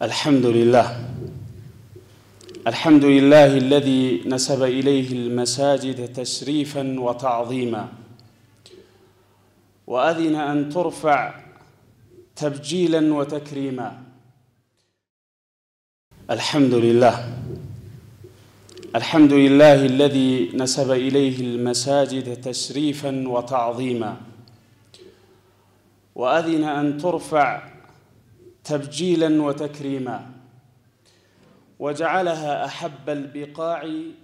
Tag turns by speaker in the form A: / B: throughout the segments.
A: الحمد لله الذي نسب إليه المساجد تشريفا وتعظيما، وأذن أن ترفع تبجيلا وتكريما. الحمد لله الذي نسب إليه المساجد تشريفا وتعظيما، وأذن أن ترفع تبجيلا وتكريما، وجعلها أحب البقاع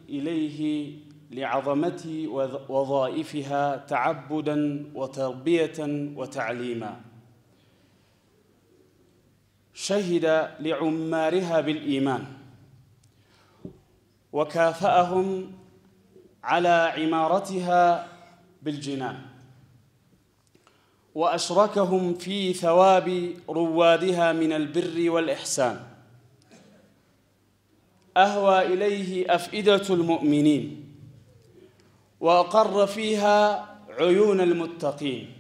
A: إليه لعظمة وظائفها تعبدا وتربية وتعليما. شهد لعمارها بالإيمان، وكافأهم على عمارتها بالجنان، وأشركهم في ثواب روادها من البر والإحسان. أهوى إليه أفئدة المؤمنين، وأقر فيها عيون المتقين،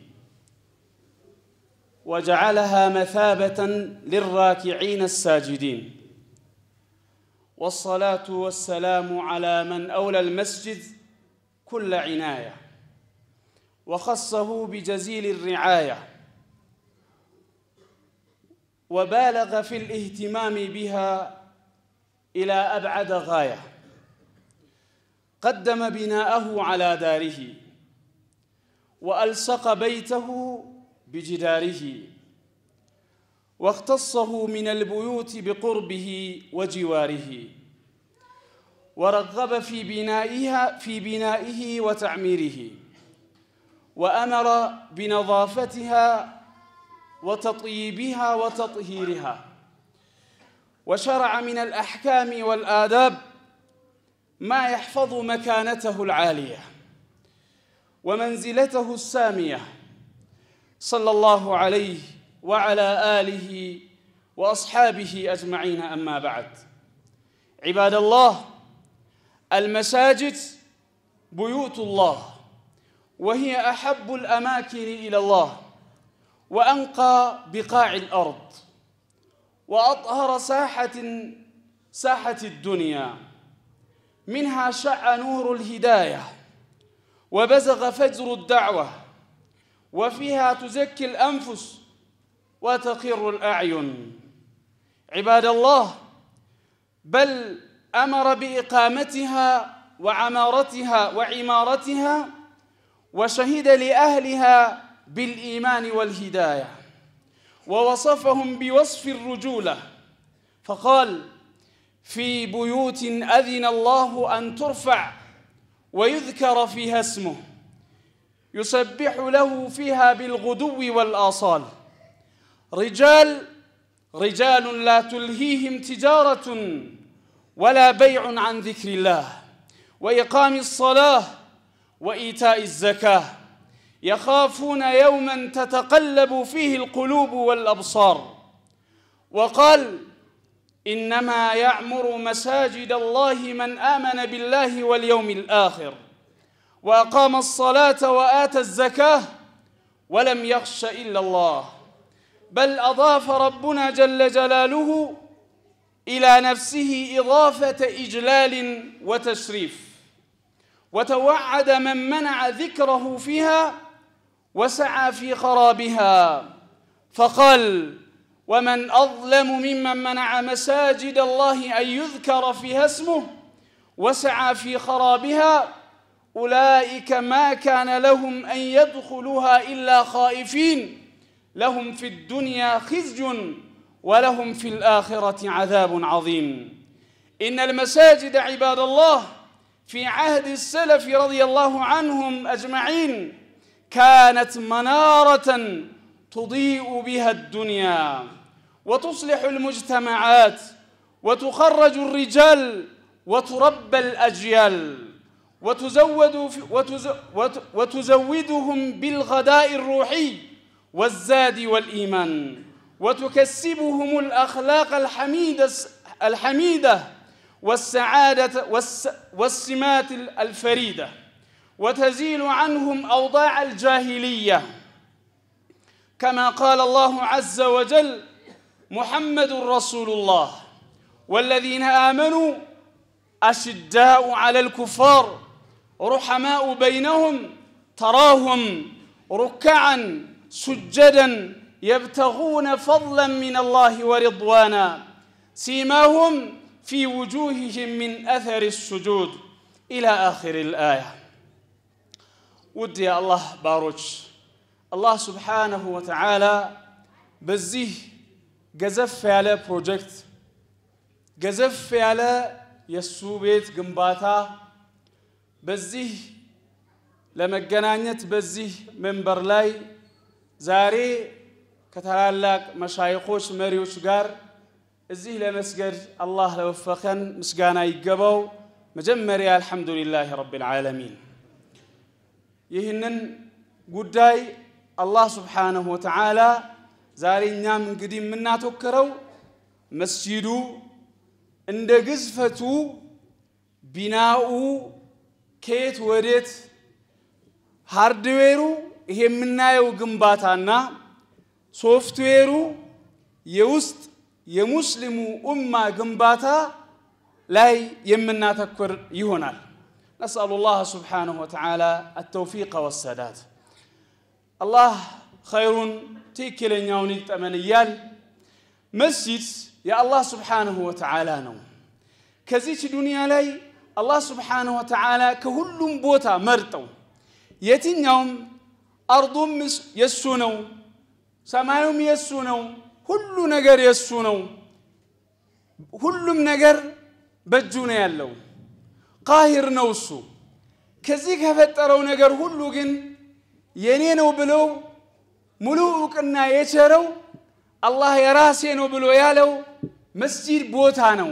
A: وجعلها مثابة للراكعين الساجدين. والصلاة والسلام على من أولى المسجد كل عناية، وخصه بجزيل الرعاية، وبالغ في الاهتمام بها إلى أبعد غاية. قدم بناءه على داره، وألصق بيته بجداره، واختصه من البيوت بقربه وجواره، ورغب في بنائه وتعميره، وأمر بنظافتها وتطييبها وتطهيرها، وشرع من الأحكام والآداب ما يحفظ مكانته العالية ومنزلته السامية، صلى الله عليه وعلى آله وأصحابه أجمعين. أما بعد، عباد الله، المساجد بيوت الله، وهي أحب الأماكن إلى الله، وأنقى بقاع الأرض، وأطهر ساحة الدنيا. منها شع نور الهداية، وبزغ فجر الدعوة، وفيها تزكي الأنفس وتقر الأعين. عباد الله، بل أمر بإقامتها وعمارتها، وشهد لأهلها بالإيمان والهداية، ووصفهم بوصف الرجولة، فقال: في بيوت أذن الله أن ترفع ويذكر فيها اسمه يسبح له فيها بالغدو والآصال، رجال لا تلهيهم تجارة ولا بيع عن ذكر الله وإقام الصلاة وإيتاء الزكاة، يخافون يوما تتقلب فيه القلوب والأبصار. وقال: إنما يعمر مساجد الله من آمن بالله واليوم الآخر وأقام الصلاة وآتى الزكاة ولم يخش إلا الله. بل أضاف ربنا جل جلاله إلى نفسه إضافة إجلال وتشريف، وتوعد من منع ذكره فيها وسعى في خرابها، فقال: ومن أظلم ممن منع مساجد الله أن يذكر فيها اسمه وسعى في خرابها، أولئك ما كان لهم أن يدخلوها إلا خائفين، لهم في الدنيا خزي ولهم في الآخرة عذاب عظيم. إن المساجد عباد الله في عهد السلف رضي الله عنهم أجمعين كانت منارة تضيء بها الدنيا، وتصلح المجتمعات، وتخرج الرجال، وتربى الأجيال، وتزودهم بالغداء الروحي والزاد والإيمان، وتكسبهم الأخلاق الحميدة والسعادة والسمات الفريدة، وتزيل عنهم أوضاع الجاهلية، كما قال الله عز وجل: محمد رسول الله والذين آمنوا أشداء على الكفار رحماء بينهم تراهم ركعا سجدا يبتغون فضلا من الله ورضوانا سيماهم في وجوههم من أثر السجود إلى آخر الآية ودي الله باروج الله سبحانه وتعالى بزيه جزف على بروجكت جزف على يسوبيت جنباتا بزيه لما جنانيت بزيه منبر لاي زاري كتلالاك مشايخوش مريوش غار الزيه لمسجد الله لو وفقن مسجانا يقبو مجمريا الحمد لله رب العالمين يهنن قداي الله سبحانه وتعالى زاري نيام قديم منا توكرو مسجدو عند قزفتو بناؤو كيت وديت هاردويرو ይሄ ምናየው ግንባታና ሶፍትዌሩ የውስጥ የሙስሊሙ ኡማ ግንባታ ላይ የምናተኩር ይሆናል نسأل الله سبحانه وتعالى التوفيق والسداد الله خير تيكلنياون يتمنيال مسجد يا الله سبحانه وتعالى ነው ከዚህ ዱንያ ላይ الله سبحانه وتعالى ከሁሉም ቦታ መርጠው የትኛውም أرضهم يسونو سمايهم يسونو كل نجار يسونو كلهم نجار بجونا يالله قاهر نوسو كذيك هفتروا نجار كله جن ينينو بلو ملوكنا يشرو الله يراسينو بلو يالو مسجد بوتانو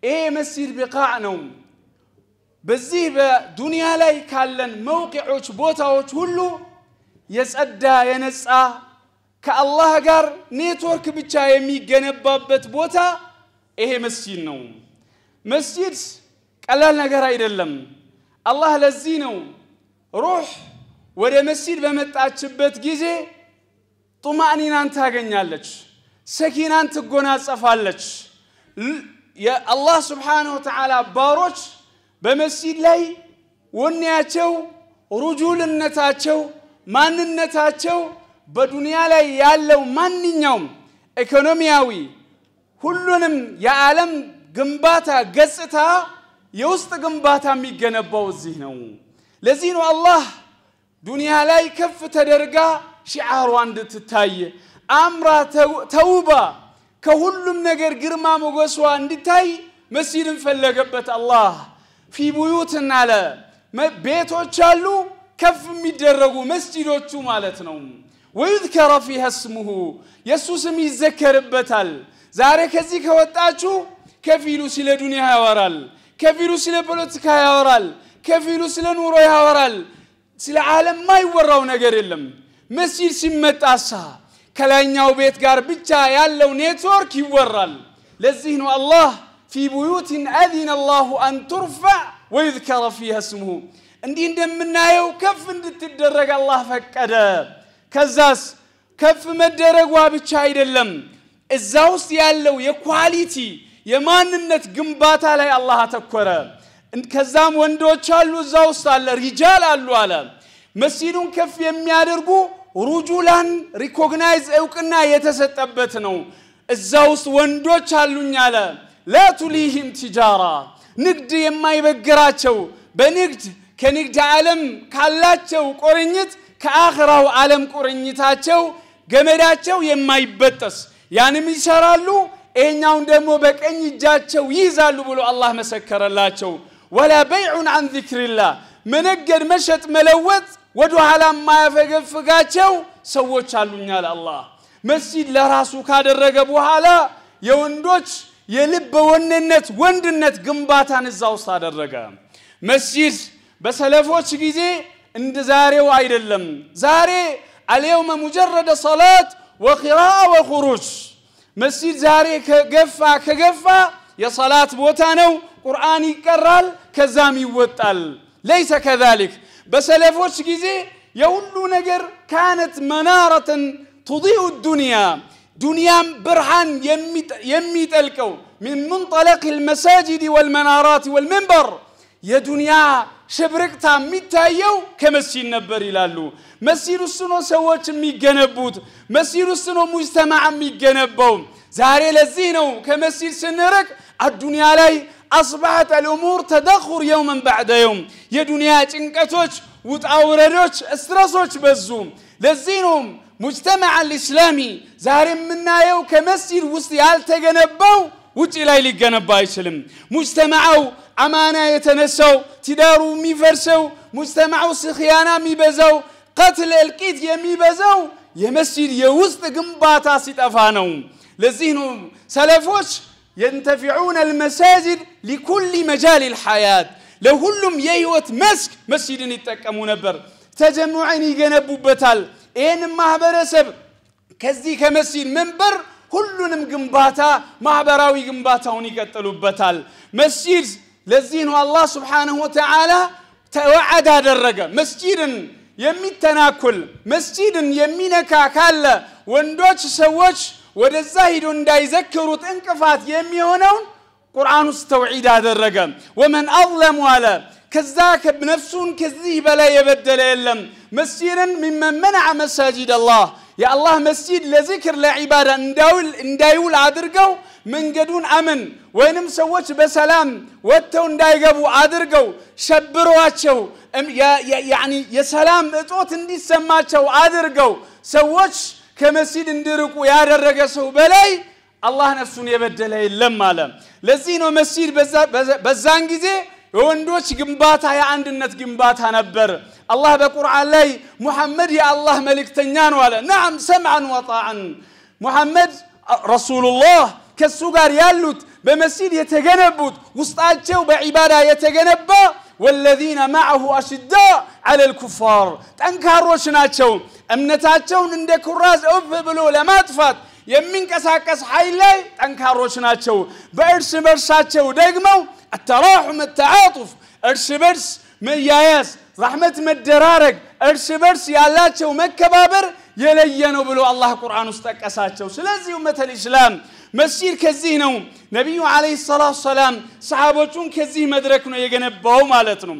A: إيه مسجد بقاعنو بزيه بدنيا لاي كالن موقعوش بوتاوش كله يسأدى ينسأ كالله قار نيتورك بيتشا يميقنبابت بوتا إيه مسجد نو مسجد قلال نقر ايدلم الله لزينو روح وده مسجد بمتعجبت جيزي طمأنين انتاقن يالج سكين انتقونا صفالج يا الله سبحانه وتعالى باروش بمسجد لاي ونياتشو رجول النتاتشو ማንነታቸው በዱንያ ላይ ያለው ማንኛውም ኢኮኖሚያዊ ሁሉንም የዓለም ግንባታ ገጽታ የውስጥ ግንባታ የሚገነባው እዚህ ነው ለዚህ ነው አላህ ዱንያ ላይ ከፍ ተደርጋ ሺዓሯ እንድትታይ አምራ ተውባ ከሁሉም ነገር ግርማ ሞገሷ እንድታይ መስጂድን ፈለገበት አላህ في بيوتنا على ቤቶች አሉ كف ميدرجو مسجدوچو مالتنو ويذكر فيها اسمه يسوس يذكر بتال زاري كزي كوطاچو كفيلو سله دنيا ياورال كفيلو سله بوليتيكا ياورال كفيلو سله نورو ياورال سله عالم ما يوراو ነገር የለም مسجد ሲመጣሳ ከላይኛው ቤት ጋር ብቻ ያለው ኔትወርክ ይወራል ለዚህ ነው አላህ في بيوت اذن الله ان ترفع ويذكر فيها اسمه እንዲህ እንደምናየው ከፍ እንድትደረግ አላህ ፈቀደ ከዛስ ከፍ መደረጓ ብቻ አይደለም እዛው ውስጥ ያለው የኳሊቲ የማንነት ግንባታ ላይ አላህ ተኮረ ከዛም ወንዶች አሉ እዛው ውስጥ አለ ሪጃል አሉ አለ መስጂዱን ከፍ የሚያደርጉ ሩጁላን ሪኮግናይዝ እውቅና የተሰጠበት ነው እዛው ውስጥ ወንዶች አሉኝ አለ لا تليهم تجارة ንግድ የማይበግራቸው በንግድ ከንግድ ዓለም ካላቸው ቁርኝት ከአኺራው ዓለም ቁርኝታቸው ገመዳቸው የማይበጠስ ያንም ይሰራሉ እኛውን ደግሞ በቀኝ እጃቸው ይዛሉ ብሎ አላህ መሰከረላቸው ولا بيع عن ذكر الله منجد مشت ملوت ወደ ኋላ ማያፈገፍጋቸው ሰዎች አሉኛል አላህ መስጂድ ለራሱ ካደረገ በኋላ የወንዶች የልብ ወንነት ወንድነት ግንባታን እዛው አደረገ መስጂድ በሰለፎች ጊዜ እንደ ዛሬው አይደለም ዛሬ اليوم مجرد صلاه وقراءه وخروج مسجد ዛሬ ከገፋ የصلاه ቦታ ነው ቁርአን ይቀራል ከዛም ይወጣል ليس كذلك بسلفوش ጊዜ የሁሉ ነገር كانت مناره تضيء الدنيا ዱንያም ብርሃን የሚጠልቀው من منطلق المساجد والمنارات والمنبر የዱንያ ሽብርቅታ የሚታየው ከመስጂድ ነበር ይላሉ መስጂድ ውስጥ ነው ሰዎች የሚገነቡት መስጂድ ውስጥ ነው ሙጅተማዕ የሚገነባው ዛሬ ለዚህ ነው ከመስጂድ ስንርቅ الدنيا ላይ اصبحت الامور تدخر يوما بعد يوم የዱንያ ጭንቀቶች ውጣውረዶች ስትረሶች በዙ ለዚህ ነው مجتمع الاسلامي ዛሬ የምናየው ከመስጂድ ውስጥ ያልተገነባው ውጪ ላይ ሊገነባ አይችልም ሙጅተማዑ አማና የተነሳው ትዳሩ የሚፈርሰው ሙጅተማዑ ስኺያና የሚበዛው قتل القيت የሚበዛው የመስጂድ የውስጥ ግንባታ ሲጠፋ ነው ለዚህ ነው ሰለፎች ينتفعون المساجد لكل مجال الحياه ለሁሉም የህይወት መስክ መስጂድን ይጠቀሙ ነበር ተጀሙዕን ይገነቡበታል ይሄን ማህበረሰብ ከዚህ ከመስጂድ መንበር ሁሉንም ግንባታ ማህበራዊ ግንባታውን ይቀጥሉበታል መስጂድ ለዚህ ነው አላህ Subhanahu Wa Ta'ala ተወዓድ አደረገ መስጂድን የሚተናኩል መስጂድን የሚነካ ካለ ወንዶች ሰዎች ወደዛ ሄዶ እንዳይዘክሩት እንቅፋት የሚሆነው ቁርአን ውስጥ ተውዒድ አደረገ ومن اظلم على ከዛ ከነፍሱን ከዚህ በላይ የበደለ የለም መስጂድን ممن منع مساجد الله يا الله مسجد لذكر لعباده እንዳይውል አድርገው መንገዱን አመን ወይንም ሰዎች በሰላም ወጥተው እንዳይገቡ አድርገው ሸብሯቸው يعني የሰላም እጦት እንዲሰማቸው አድርገው ሰዎች ከመስጂድ እንዲርቁ ያደረገ ሰው በላይ አላህ ነፍሱን የበደለ የለም ማለት ለዚህ ነው መስጂድ በዛን ጊዜ ወንዶች ግንባታ የአንድነት ግንባታ ነበር الله በቁርአን ላይ ሙሐመድ የአላህ መልእክተኛ ነው አለ نعم سمعا وطاعا ሙሐመድ ረሱልላህ ከሱ ጋር ያሉት በመስጂድ የተገነቡት ውስጣቸው በዒባዳ የተገነባ والذين معه اشداء على الكفار ጠንካሮች ናቸው እምነታቸውን እንደ ኩራዝ ኦፍ ብሎ ለማጥፋት የሚንቀሳቀስ ኃይል ላይ ጠንካሮች ናቸው በእርስ በርሳቸው ደግሞ التراحم التعاطف እርስ በርስ መያያዝ رحمت መደራረግ እርስ በርስ ያላቸው መከባበር የለየ ነው ብሎ አላህ ቁርአን ውስጥ ተቀሳቸው ስለዚህ ኡመተል እስላም መስጂድ ከዚህ ነው ነብዩ አለይሂ ሰላቱ ሰላም ሰሃቦቹን ከዚህ መድረክ ነው የገነባው ማለት ነው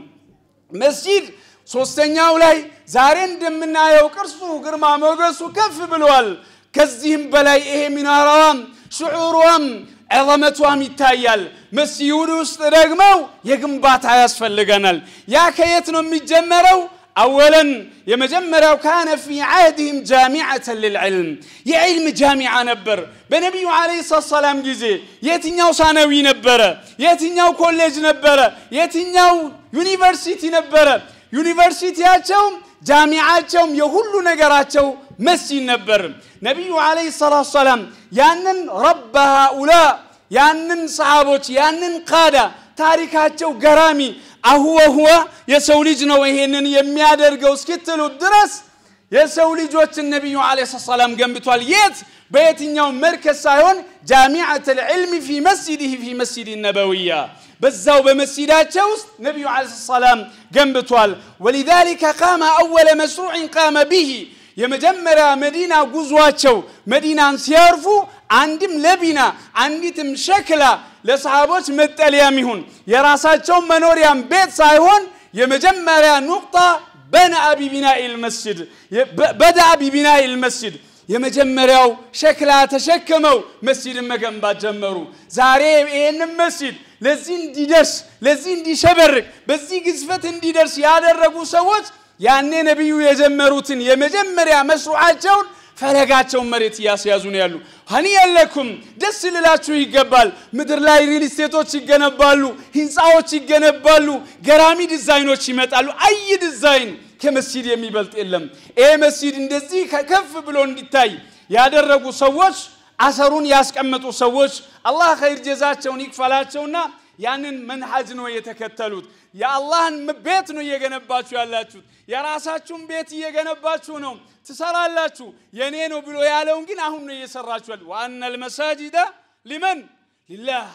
A: መስጂድ ሶስተኛው ላይ ዛሬ እንደምናየው ቅርሱ ግርማ ሞገሱ ከፍ ብሏል ከዚህም በላይ ይሄ ሚናራም ሹዑሩም عظمتهم ይታያል መስጂድ ውስጥ ደግሞ የግንባታ ያስፈልገናል ያ ከየት ነው የሚጀመረው اولا የመጀመሪያው كان في عهدهم جامعه للعلم የعلم جامعه ነበር በነብዩ አለይሂ ሰላም ጊዜ የትኛው ሳናዊ ነበር የትኛው ኮሌጅ ነበር የትኛው ዩኒቨርሲቲ ነበር ዩኒቨርሲቲያቸው ጃሚዓቸው የሁሉ ነገራቸው መስጂድ ነበር ነብዩ አለይሂ ሰላም ያንን ረብ هؤلاء ያንን ሰሃቦች ያንን ቃዳ ታሪካቸው ገራሚ هو የሰው ልጅ ነው ይሄንን የሚያደርገው እስኪትሉ ድረስ የሰው ልጆች ነብዩ አለይሂ ሰላም ገንብቷል የት በየትኛው መርከዝ ሳይሆን ጃሚዓት العلم في مسجده في مسجد النبوية በዛው በመስጂዳቸው ውስጥ ነብዩ አለይሂ ሰላም ገንብቷል ولذلك قام اول مشروع قام به የመጀመሪያ መዲና ጉዟቸው መዲናን ሲያርፉ አንድም ለቢና አንዲትም ሸክላ ለሰሃቦች መጠለያም ይሁን የራሳቸው መኖሪያም ቤት ሳይሆን የመጀመሪያ ንቁጣ بناء ببناء المسجد بدا ببناء المسجد የመጀመሪያው ሸክላ ተሸከመው መስጂድን መገንባት ጀመሩ ዛሬ ይሄንን መስጂድ ለዚህ እንዲደርስ ለዚህ እንዲሸበርቅ በዚህ ግዝፈት እንዲደርስ ያደረጉ ሰዎች ያኔ ነብዩ የጀመሩትን የመጀመሪያ መስዋዕታቸውን ፈለጋቸው መሬት ያስያዙ ነው ያሉ ሀኒየለኩም ደስ ልላችሁ ይገባል ምድር ላይ ሪል ስቴቶች ይገነባሉ ህንጻዎች ይገነባሉ ገራሚ ዲዛይኖች ይመጣሉ አይ ዲዛይን ከመስጂድ የሚበልጥ የለም ይሄ መስጂድ እንደዚህ ከፍ ብሎ እንዲታይ ያደረጉ ሰዎች አሰሩን ያስቀመጡ ሰዎች አላህ ኸይር ጀዛቸውን ይክፈላቸውና ያንን መንሃጅ ነው የተከተሉት ያአላህን ቤት ነው የገነባችሁ ያላችሁት የራሳችሁን ቤት እየገነባችሁ ነው ትሰራላችሁ የኔ ነው ብሎ ያለውን ግን አሁን ነው እየሰራችሁ ያለው ወአነል መሳጂዳ لمن لله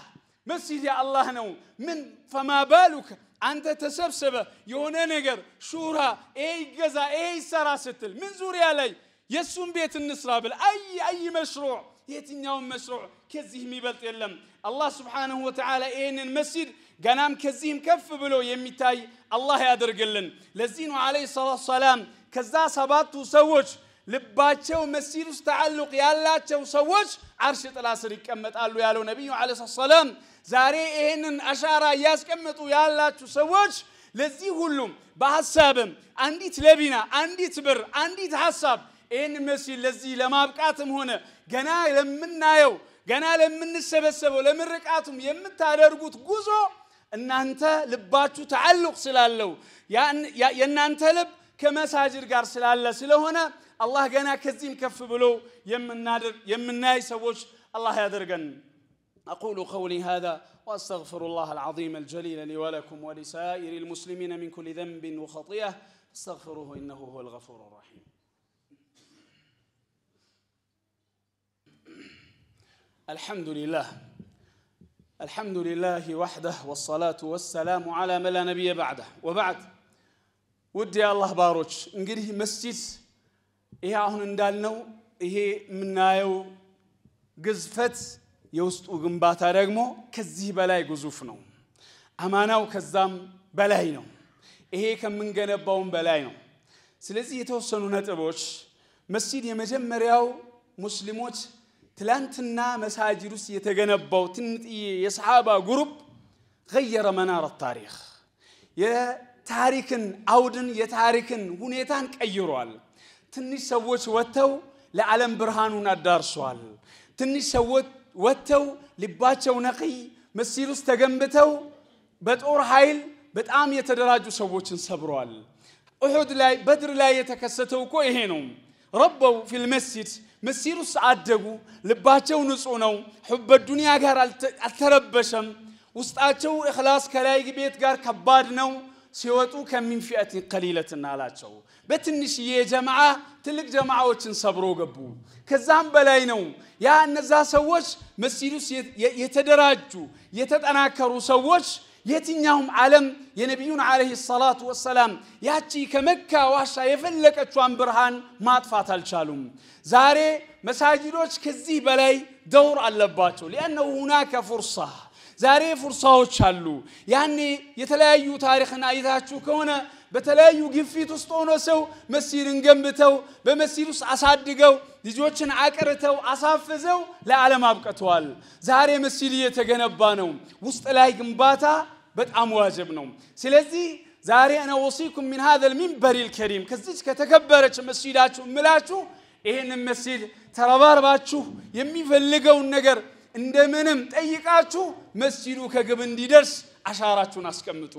A: መስጂድ ያአላህ ነው ምን فما بالك አንተ ተሰብሰበ የሆነ ነገር ሹራ ይገዛ ይሰራ ስትል ምን ዙሪያ ላይ የሱን ቤት እንስራ ብል አይ መሽሩዕ የትኛው መሽሩዕ ከዚህ የሚበልጥ የለም አላህ Subhanahu Wa Ta'ala ይሄንን መስጂድ ገናም ከዚህም ከፍ ብሎ የሚታይ አላህ ያደርግልን ለዚህ ነው አለይሂ ሰላቱ ሰላም ከዛ ሰባቱ ሰዎች ልባቸው መስጂድ ውስጥ ተዓልቅ ያላቸው ሰዎች አርሽ ጥላ ስር ይቀመጣሉ ያለው ነብዩ አለይሂ ሰላም ዛሬ ይሄንን አሻራ ያስቀምጡ ያላችሁ ሰዎች ለዚህ ሁሉም በሐሳብም አንዲት ለቢና አንዲት ብር አንዲት ሐሳብ ይሄን መስጂድ ለዚህ ለማብቃትም ሆነ ገና ለምናየው ገና ለምንሰበሰበው ለምርቃቱም የምታደርጉት ጉዞ እናንተ ልባችሁ ተዓልቅ ስላለው የእናንተ ልብ ከመሳጅድ ጋር ስላለ ስለሆነ አላህ ገና ከዚህም ከፍ ብሎ የምናይ ሰዎች አላህ ያደርገን أقول قولي هذا وأستغفر الله العظيم الجليل لي ولكم ولسائر المسلمين من كل ذنب وخطيئة استغفروه إنه هو الغفور الرحيم الحمد لله وحده والصلاة والسلام على من لا نبي بعده وبعد ودي الله باروች እንግዲህ መስጂድ ይሄ አሁን እንዳልነው ይሄ ምናየው ግዝፈት የውስጡ ግንባታ ደግሞ ከዚህ በላይ ግዙፍ ነው አማናው ከዛም በላይ ነው ይሄ ከመንገነባውም በላይ ነው ስለዚህ የተወሰኑ ነጥቦች መስጂድ የመጀመሪያው ሙስሊሞች ትላንትና መሳጅድ ውስጥ የተገነባው ትንጥዬ የሰሃባ ግሩፕ غير منار التاريخ የታሪክን አውድን የታሪክን ሁኔታን ቀይሯል ትንሽ ሰዎች ወተው ለዓለም ብርሃኑን አዳርሷል ትንሽ ሰዎች ወተው ልባቸው ነቅይ መስጂድ ውስጥ ተገንብተው በጦር ኃይል በጣም የተደራጁ ሰዎችን ሰብሯል ኡሁድ ላይ በድር ላይ የተከሰተው እኮ ይሄ ነው ረበው في المسجد مسير سعدغو ልባቸው ንጹህ ነው حب الدنيا ጋር አልተረበሸም ውስጣቸው اخلاص ከላይ ቤት ጋር ከባድ ነው ሲወጡ ከምን ፊአት قليلة አላቸው በትንሽዬ ጀማዓ ትልቅ ጀማዓዎችን ሰብሮ ገቡ ከዛም በላይ ነው ያ እነዛ ሰዎች መስጂዱስ የተደራጁ የተጠናከሩ ሰዎች የትኛውም ዓለም የነብዩን አለይሂ ሰላቱ ወሰለም ያቺ ከመካ ዋሻ የፈለቀችዋን ብርሃን ማጥፋት አልቻሉም ዛሬ መሳጅዶች ከዚህ በላይ ደውር አለባቸው لانه هناك فرصه ዛሬ ፍርሳዎች አሉ ያኔ የተለያዩ ታሪክና አይታችሁ ከሆነ በተለያዩ ግፊት ውስጥ ሆኖ ሰው መስጂድን ገንብተው በመስጂድ ውስጥ አሳድገው ልጆችን አቀርተው አሳፍዘው ለዓለም አብቀቷል ዛሬ መስጂድ እየተገነባ ነው ውስጥ ላይ ግንባታ በጣም ዋጅብ ነው ስለዚህ ዛሬ انا اوصيكم من هذا المنبر الكريم ከዚህ ከተከበረች መስጂዳችሁ ምላችሁ ይሄን መስጂድ ተረባርባችሁ የሚፈልገውን ነገር እንደምንም ጠይቃችሁ መስጂዱ ከግብ እንዲደርስ አሻራችሁን አስቀምጡ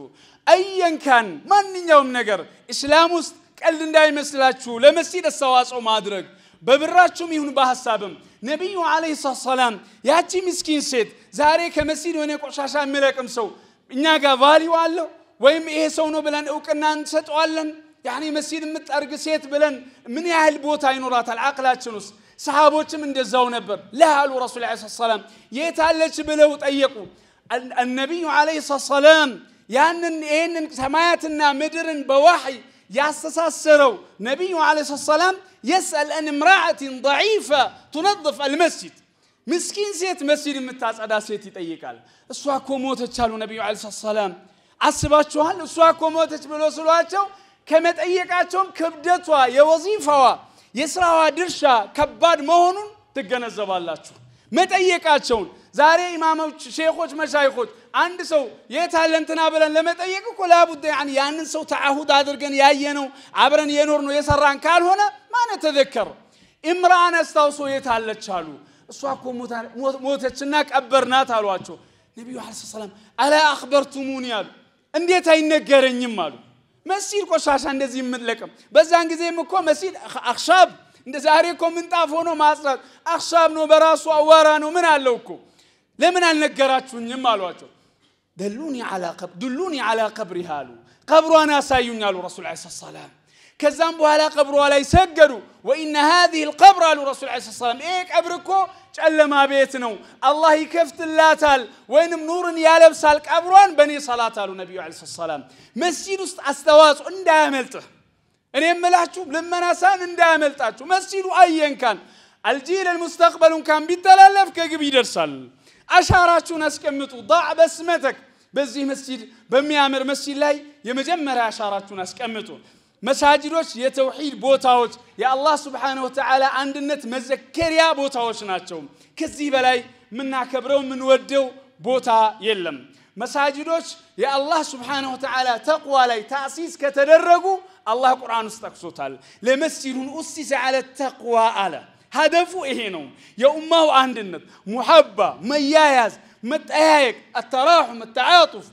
A: አየንካን ማንኛውም ነገር እስላም ውስጥ ቀልድ እንዳይመስላችሁ ለመስጂድ አስተዋጽኦ ማድረግ በብራችሁም ይሁን በሐሳብም ነብዩ አለይሂ ሰላም ያቺ ምስኪን ሴት ዛሬ ከመስጂድ ሆነ ቆሻሻ የሚለቅም ሰው እኛ ጋር ቫልዩ አለው ወይም ይሄ ሰው ነው ብለን እውቅና እንሰጠዋለን يعني መስጂድ የምትጠርግ ሴት ብለን ምን ያህል ቦታ ይኖራታል አቅላችን ውስጥ ሰሃቦችም እንደዛው ነበር ለሃሉ ረሱል አለይሂ ሰላም የታለች ብለው ጠየቁ النبي عليه الصلاه والسلام ያንን ይሄንን ሰማያትና ምድርን በወህይ ያስተሳሰረው ነብዩ عليه الصلاه والسلام يسال ان امراه ضعيفه تنظف المسجد مسكين ሴት መስጂድ የምታጸዳ ሴት ይጠይቃል እሷ እኮ ሞተች አሉ ነብዩ عليه الصلاه والسلام አስባችኋል እሷ እኮ ሞተች ብሎ ስሏቸው ከመጠየቃቸውም ክብደቷ የወዚፋዋ የስራዋ ድርሻ ከባድ መሆኑን ትገነዘባላችሁ መጠየቃቸው ዛሬ ኢማሞች ሼኾች መሻይኾች አንድ ሰው የታለንተና ብለን ለመጠየቅ እኮ ላቡደ يعني ያንን ሰው ተዓሁድ አድርገን ያየነው አብረን የኖርነው የሰራን ካልሆነ ማን ተذكر ኢምራን አስተውሶ የታለች አሉ እሷ እኮ ሞተችና ቀበርናት አሏቸው ነብዩ አለይሂ ሰላም አላ አخبرتموني አሉ እንዴት አይነገረኝም አሉ መስጂድ ቆሻሻ እንደዚህ የምትለቀም በዛን ጊዜም እኮ መስጂድ አخشاب እንደ ዛሬ እኮ ምንጣፍ ሆኖ ማጽዳት አخشاب ነው በራሱ አዋራ ነው ምን አለው እኮ ለምን አልነገራችሁኝም አሏቸው دلوني على قبرها አሉ ቀብሯን አሳዩኝ አሉ ረሱል አለይሂ ሰላም ከዛም በኋላ ቀብሯ ላይ ሰገዱ وان هذه القبر አሉ ረሱል አለይሂ ሰላም ይሄ ቀብር እኮ ጨለማ ቤት ነው አላህ ይከፍትላታል ወይንም ኑርን ያለብሳል ቀብሯን በኔ ሰላት አሉ ነብዩ አለይሂ ሰላም መስጂድ ውስጥ አስተዋጽኦ እንዳያመልጥ እኔ የምላችሁ ለመናሳን እንዳያመልጣችሁ መስጂዱ አየንካን الجيل المستقبل كان بيتلالف كجب يدرسال أشاراتون أسكمتو ضع بسمتك بزي مسجد بميامر مسجد لاي يمجمر أشاراتون أسكمتو مساجدوش يتوحيد بوتاوش يا الله سبحانه وتعالى عند النت مذكريا بوتاوش ناتشوم كذي بلاي منا كبرو من ودو بوتا يلم مساجدوش يا الله سبحانه وتعالى تقوى لي تأسيس كتدرجوا الله قرآن استقصتال لمسجد أسس على التقوى على هدفه إيه نوم يا أمه عندنا محبة مياز متأهيك التراحم التعاطف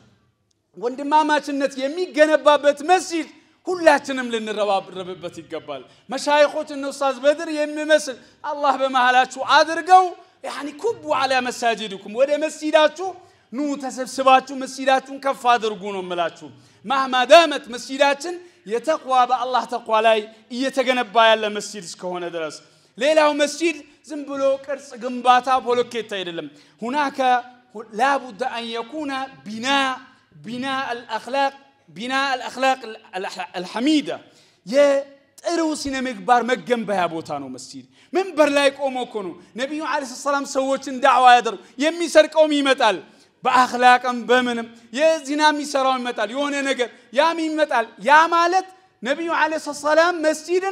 A: وعندما ما كنت يمي جنبابة مسجد كلاتنا لنا ربابة الجبال مشايخوت إنه أستاذ بدر يمي مثل الله بمهالات شو عادرجوا يعني كبوا على مساجدكم وده مسجداتو نو تسبسباتو مسجداتو كفادر جونهم ملاتو مهما دامت مسجداتن يتقوى بالله تقوى لاي يتجنب على مسجد كهون درس ليلة مسجد زنبلو كرس جنباتا بولوكيتا يدلم هناك لابد أن يكون بناء الأخلاق الحميدة يتروسنا مكبر مجنبها بوتانو مسجد من برلايك أمو كونو نبي عليه الصلاة والسلام سوتشن دعوة يدر يمي سرق أمي متال بأخلاق بمنم يزنا مي سراوي متال يونه نجر يا مي متال يا مالت نبي عليه الصلاة والسلام مسجد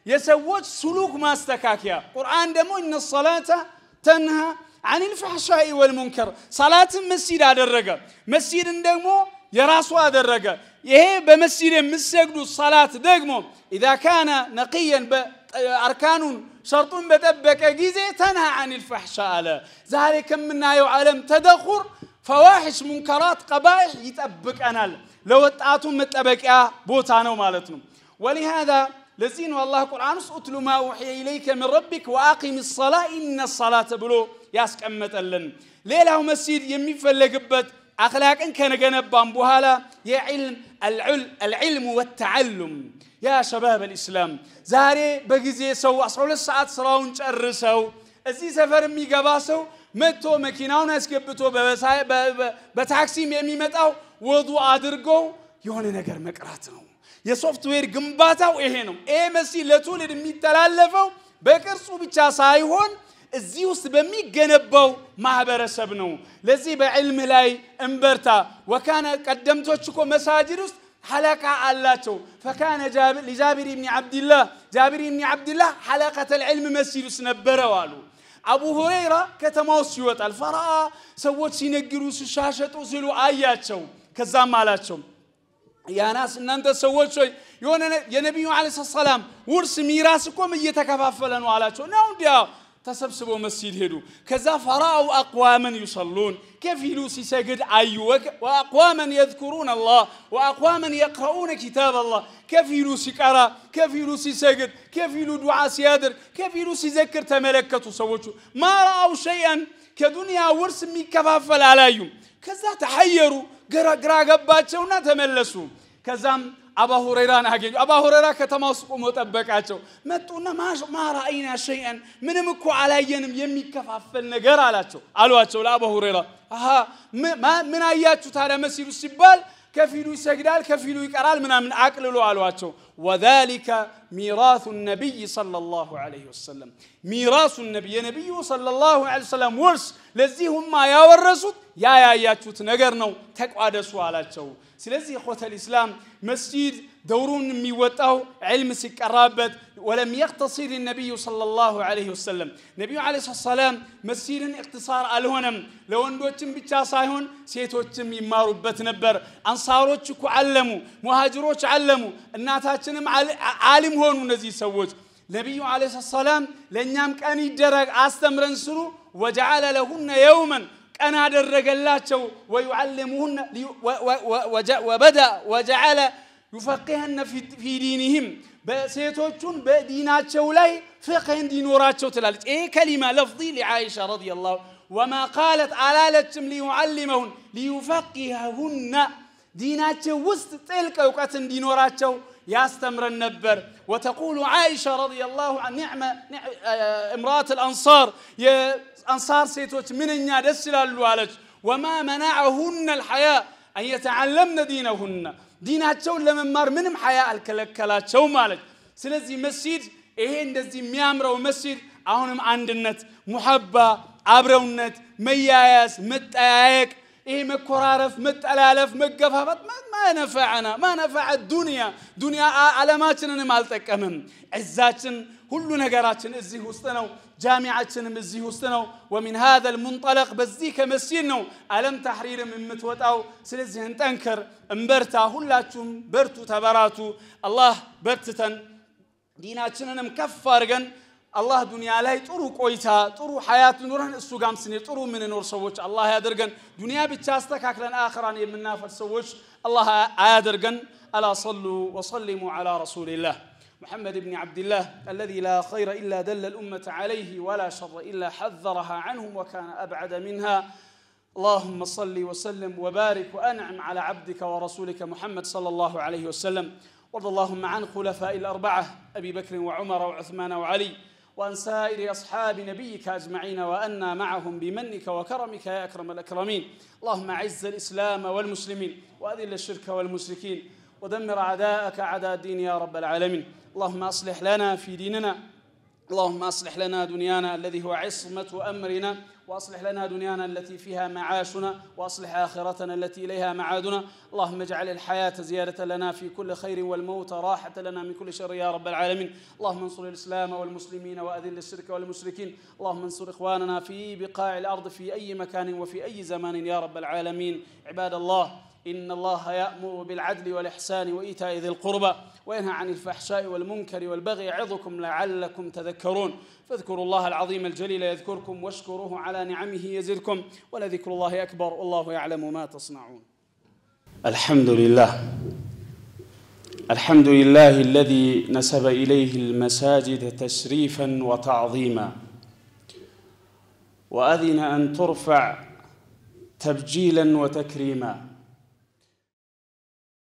A: يسوج سلوك ما استكاكيا قرآن دمو إن الصلاة تنهى عن الفحشاء والمنكر صلاة مسجد هذا الرجع مسجد دمو يراسوا هذا الرجع يه بمسجد مسجد الصلاة دمو إذا كان نقيا بأركان شرط بتبك جيزة تنهى عن الفحشاء لا ذلك منا يعلم تدخر فواحش منكرات قبائح يتأبك أنا لو تعطون متأبك بوتانو مالتهم ولهذا لزين والله قرآن أتل ما أوحي إليك من ربك وأقم الصلاة إن الصلاة بلو ياسك أمتلن ليلة مسجد يمي فلقبت أخلاق إن كان جنبان بوهالا يا العلم والتعلم يا شباب الإسلام زاري بجزي سو أصل الساعات صراون جرسوا أزي سفر ميجاباسو متو مكيناون أسكبتو بتاكسي يمي متأو وضوء أدرجو يوني نجر مكراتنو የሶፍት ዌር ግንባታው ይሄ ነው ኤምሲ ለትውልድ የሚተላለፈው በቅርጹ ብቻ ሳይሆን እዚህ ውስጥ በሚገነባው ማህበረሰብ ነው ለዚህ በዕልም ላይ እንበርታ ወካነ ቀደምቶች እኮ መሳጅድ ውስጥ حلقة አላቸው فكان جابر بن عبد الله حلقة العلم مسجد ውስጥ ነበረው አሉ አቡ ሁረይራ ከተማው ሲወጣል ፈራ ሰዎች ሲነግሩ ሲሻሸጡ ሲሉ አያቸው ከዛም አላቸው يا ناس إن أنت سويت شيء يونا يا نبي عليه الصلاة والسلام ورث ميراثكم يتكفافلن وعلى شو ناو ديا تسبسبوا مسجد هدو كذا فرأوا أقواما يصلون كيف يلوسي سجد أيوك وأقواما يذكرون الله وأقواما يقرؤون كتاب الله كيف يلوسي كرا كيف يلوسي سجد كيف يلو دعاء سيادر كيف يلوسي ذكر تملكة سوتشو ما رأوا شيئا كدنيا ورث ميكفافل عليهم كذا تحيروا قرا قباتشونا تملسوا كزام أبا هريرة نهجي أبا هريرة كتماسك ومتبكاتشو متونا ما رأينا شيئا من مكو علينا يمي كفافل نجار علاتشو علواتشو لأبا هريرة ما من آياتشو ترى مسير السبال كفيلو يسجدال كفيلو يقرال من عقل له علواتشو وذلك ميراث النبي صلى الله عليه وسلم ميراث النبي صلى الله عليه وسلم ورث لذيهم ما يورثوا يا ياتشو تنجرنو تقعدسوا علاتشو سلازي إخوة الإسلام مسجد دورون ميوتاو علم سكرابت ولم يقتصر النبي صلى الله عليه وسلم النبي عليه الصلاة والسلام مسجد اختصار الهنم لو أنوتم بتشاسايهون سيتوتم يمارو بتنبر أنصاروتشكو علموا مهاجروتش علموا الناتاتشنم عالم هون ونزي سووت النبي عليه الصلاة والسلام لن يمك أن يدرج أستمرن سرو وجعل لهن يوما أنا الرجلاتشو ويعلمهن وبدأ وجعل يفقهن في دينهم بسيتوتشون بديناتشو لاي فقه دينوراتشو تلالت إيه كلمة لفظي لعائشة رضي الله وما قالت علالتشم ليعلمهن ليفقههن ديناتشو وسط تلك وقت دينوراتشو يستمر النبر وتقول عائشة رضي الله عن نعمة امرأة الأنصار أنصار سيتوت من النادس للوالج وما منعهن الحياة أن يتعلمن دينهن ديناتشون لممار منم حياء الكلكلاتشو مالك سلزي مسجد إيه እንደዚህ የሚያምረው መስጂድ አሁንም አንድነት محبة አብረውነት መያያዝ መጠያየቅ إيه مكرارف متألف مجفافات ما نفعنا ما نفع دنيا علاماتنا مالتك أمم عزاتنا كل نجاراتنا الزيه وستنو جامعاتنا الزيه وستنو ومن هذا المنطلق بزيك مسيرنا ألم تحرير من متوتاو سلزهن تنكر امبرتا هلاتهم برتو تبراتو الله برتتن ديناتنا مكفارجن الله دنيا لا تروح كويتا تروح حياة نورهن السجام سنة تروح من النور سوتش الله يدرجن دنيا بتشاستك أكلن آخران يمنا فالسوتش الله يدرجن ألا صلوا وسلموا على رسول الله محمد بن عبد الله الذي لا خير إلا دل الأمة عليه ولا شر إلا حذرها عنهم وكان أبعد منها اللهم صل وسلم وبارك وأنعم على عبدك ورسولك محمد صلى الله عليه وسلم وارض اللهم عن خلفاء الأربعة أبي بكر وعمر وعثمان وعلي وأن سائر أصحاب نبيك أجمعين وأنا معهم بمنك وكرمك يا أكرم الأكرمين اللهم أعز الإسلام والمسلمين وأذل الشرك والمشركين ودمر أعداءك أعداء الدين يا رب العالمين اللهم أصلح لنا في ديننا اللهم أصلح لنا دنيانا الذي هو عصمة أمرنا وأصلح لنا دنيانا التي فيها معاشنا وأصلح آخرتنا التي إليها معادنا اللهم اجعل الحياة زيادة لنا في كل خير والموت راحة لنا من كل شر يا رب العالمين اللهم انصر الإسلام والمسلمين وأذل الشرك والمشركين اللهم انصر إخواننا في بقاع الأرض في أي مكان وفي أي زمان يا رب العالمين عباد الله إن الله يأمر بالعدل والإحسان وإيتاء ذي القربى وينهى عن الفحشاء والمنكر والبغي يعظكم لعلكم تذكرون فاذكروا الله العظيم الجليل يذكركم واشكروه على نعمه يزدكم ولذكر الله أكبر والله يعلم ما تصنعون الحمد لله الذي نسب إليه المساجد تشريفا وتعظيما وأذن أن ترفع تبجيلا وتكريما